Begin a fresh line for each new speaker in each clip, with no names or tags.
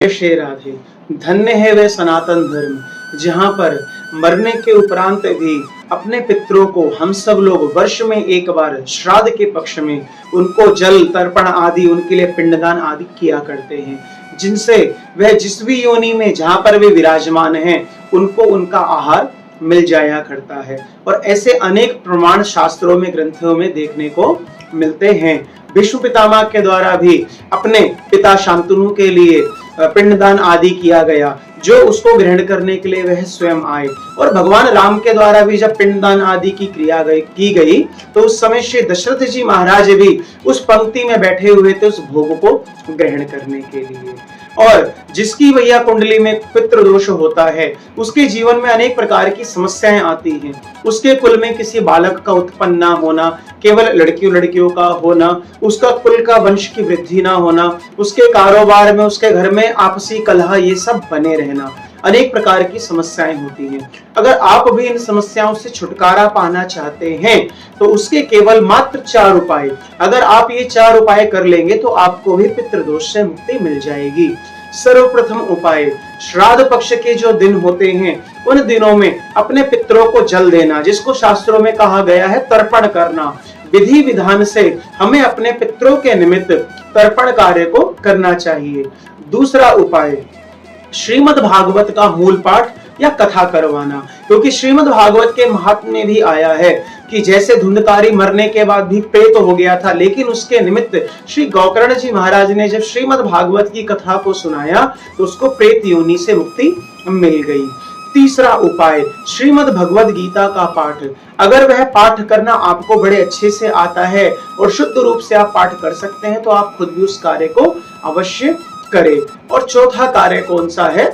श्री राधे। धन्य है वह सनातन धर्म जहाँ पर मरने के उपरांत भी अपने पितरों को हम सब लोग वर्ष में एक बार श्राद्ध के पक्ष में उनको जल तर्पण आदि, उनके लिए पिंडदान आदि किया करते हैं, जिनसे वह जिस भी योनि में जहाँ पर वे विराजमान हैं उनको उनका आहार मिल जाया करता है। और ऐसे अनेक प्रमाण शास्त्रों में, ग्रंथों में देखने को मिलते हैं। विष्णु पितामह के द्वारा भी अपने पिता शांतनु के लिए पिंडदान आदि किया गया, जो उसको ग्रहण करने के लिए वह स्वयं आए। और भगवान राम के द्वारा भी जब पिंडदान आदि की क्रिया की गई तो उस समय श्री दशरथ जी महाराज भी उस पंक्ति में बैठे हुए थे उस भोग को ग्रहण करने के लिए। और जिसकी भैया कुंडली में पितृ दोष होता है उसके जीवन में अनेक प्रकार की समस्याएं आती हैं। उसके कुल में किसी बालक का उत्पन्न ना होना, केवल लड़कियों का होना, उसका कुल का वंश की वृद्धि ना होना, उसके कारोबार में, उसके घर में आपसी कलह, ये सब बने रहना, अनेक प्रकार की समस्याएं होती हैं। अगर आप भी इन समस्याओं से छुटकारा पाना चाहते हैं तो उसके केवल मात्र 4 उपाय, अगर आप ये 4 उपाय कर लेंगे तो आपको भी पितृदोष से मुक्ति मिल जाएगी। सर्वप्रथम उपाय, श्राद्ध पक्ष के जो दिन होते हैं उन दिनों में अपने पितरों को जल देना, जिसको शास्त्रों में कहा गया है तर्पण करना। विधि विधान से हमें अपने पितरों के निमित्त तर्पण कार्य को करना चाहिए। दूसरा उपाय, श्रीमद् भागवत का मूल पाठ या कथा करवाना, क्योंकि श्रीमद् भागवत के महात्म्य में भी आया है कि जैसे धुंधकारी मरने के बाद भी प्रेत हो गया था, लेकिन उसके निमित्त श्री गोकर्ण जी महाराज ने जब श्रीमद् भागवत की कथा को सुनाया तो उसको प्रेत योनि से मुक्ति मिल गई। तीसरा उपाय, श्रीमद् भगवद गीता का पाठ। अगर वह पाठ करना आपको बड़े अच्छे से आता है और शुद्ध रूप से आप पाठ कर सकते हैं तो आप खुद भी उस कार्य को अवश्य करें। और चौथा कार्य कौन सा है?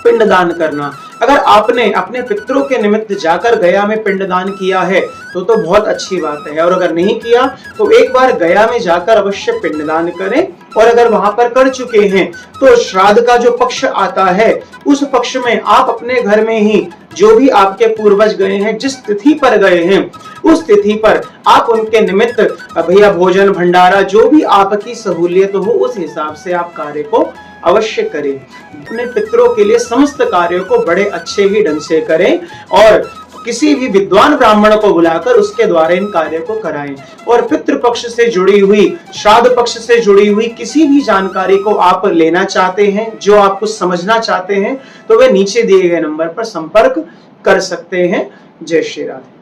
पिंडदान करना। अगर आपने अपने पितरों के निमित्त जाकर गया में पिंडदान किया है तो बहुत अच्छी बात है, और अगर नहीं किया तो एक बार गया में जाकर अवश्य पिंडदान करें। और अगर वहां पर कर चुके हैं तो श्राद्ध का जो पक्ष आता है उस पक्ष में आप अपने घर में ही जो भी आपके पूर्वज गए हैं, जिस तिथि पर गए हैं उस तिथि पर आप उनके निमित्त भैया भोजन भंडारा, जो भी आपकी सहूलियत हो उस हिसाब से आप कार्य को अवश्य करें। अपने पितरों के लिए समस्त कार्यों को बड़े अच्छे ही ढंग से करें और किसी भी विद्वान ब्राह्मण को बुलाकर उसके द्वारा इन कार्यों को कराएं। और पितृ पक्ष से जुड़ी हुई, श्राद्ध पक्ष से जुड़ी हुई किसी भी जानकारी को आप लेना चाहते हैं, जो आप कुछ समझना चाहते हैं, तो वे नीचे दिए गए नंबर पर संपर्क कर सकते हैं। जय श्री राधे।